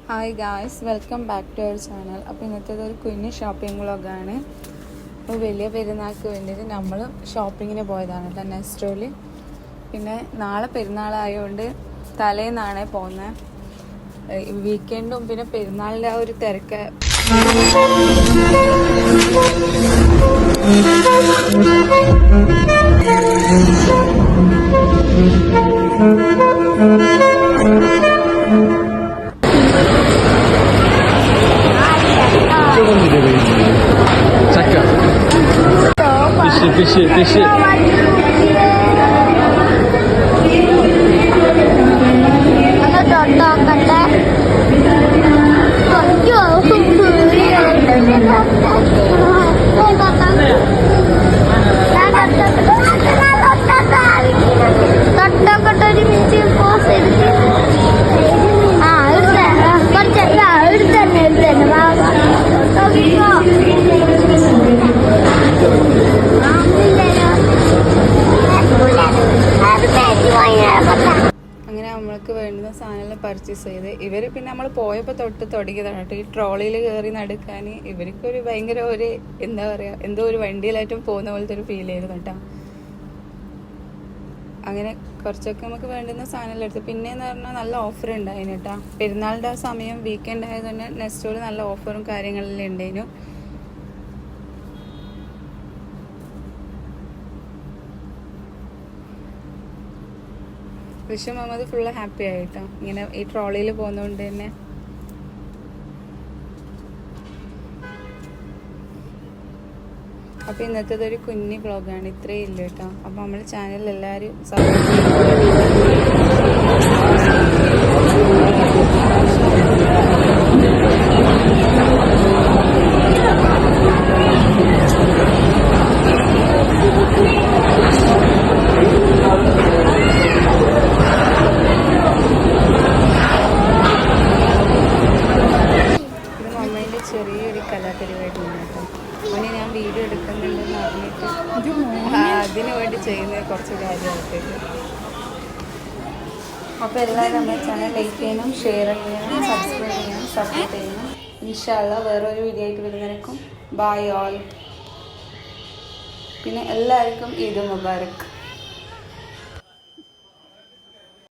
Hi guys, welcome back to our channel. അപ്പോൾ ഇന്നത്തേത് ഒരു കുഞ്ഞ് ഷോപ്പിംഗ് വ്ളോഗാണ്. അപ്പോൾ വലിയ പെരുന്നാൾക്ക് വേണ്ടിയിട്ട് നമ്മൾ ഷോപ്പിങ്ങിന് പോയതാണ് കേട്ടോ നെസ്റ്റോയിൽ. പിന്നെ നാളെ പെരുന്നാളായതുകൊണ്ട് തലേന്നാണ് പോകുന്നത്. വീക്കെൻഡും പിന്നെ പെരുന്നാളിൻ്റെ ആ ഒരു തിരക്ക് Fishy. അങ്ങനെ നമ്മൾക്ക് വേണ്ടുന്ന സാധനങ്ങൾ പർച്ചേസ് ചെയ്ത് ഇവർ പിന്നെ നമ്മൾ പോയപ്പോൾ തൊട്ട് തുടങ്ങിയതാണ് കേട്ടോ ഈ ട്രോളിയിൽ കയറി നടക്കാൻ. ഇവർക്കൊരു ഭയങ്കര ഒരു എന്താ പറയുക, എന്തോ ഒരു വണ്ടിയിലായിട്ടും പോകുന്ന പോലത്തെ ഒരു ഫീൽ ആയിരുന്നു കേട്ടോ. അങ്ങനെ കുറച്ചൊക്കെ നമുക്ക് വേണ്ടുന്ന സാധനങ്ങൾ എടുത്ത്. പിന്നെയെന്ന് പറഞ്ഞാൽ നല്ല ഓഫർ ഉണ്ടായിരുന്നു കേട്ടോ. പെരുന്നാളിൻ്റെ ആ സമയം വീക്കെൻഡ് ആയതുകൊണ്ട് നെസ്റ്റോയിൽ നല്ല ഓഫറും കാര്യങ്ങളെല്ലാം ഉണ്ടായിരുന്നു. ഋഷി മുഹമ്മദ് ഫുള്ള് ഹാപ്പി ആയിട്ടോ ഇങ്ങനെ ഈ ട്രോളിയിൽ പോകുന്നതുകൊണ്ട് തന്നെ. അപ്പോൾ ഇന്നത്തേതൊരു കുഞ്ഞു വ്ളോഗാണ്, ഇത്രയേ ഇല്ല കേട്ടോ. അപ്പോൾ നമ്മുടെ ചാനൽ എല്ലാവരും സപ്പോർട്ട് ചെറിയൊരു കലാപരിപാടി ഉണ്ട് കേട്ടോ. മോനെ ഞാൻ വീഡിയോ എടുക്കുന്നുണ്ടെന്ന് അറിഞ്ഞിട്ട് അതിനു വേണ്ടി ചെയ്യുന്ന കുറച്ച് കാര്യമായിട്ടേക്ക്. അപ്പോൾ എല്ലാവരും നമ്മുടെ ചാനൽ ലൈക്ക് ചെയ്യണം, ഷെയർ ചെയ്യണം, സബ്സ്ക്രൈബ് ചെയ്യണം, സപ്പോർട്ട് ചെയ്യണം. ഇൻഷാ അല്ലാഹ് വേറൊരു വീഡിയോ ആയിട്ട് വരുന്നതിനേക്കും ബൈ ഓൾ. പിന്നെ എല്ലാവർക്കും ഈദ് മുബാറക്.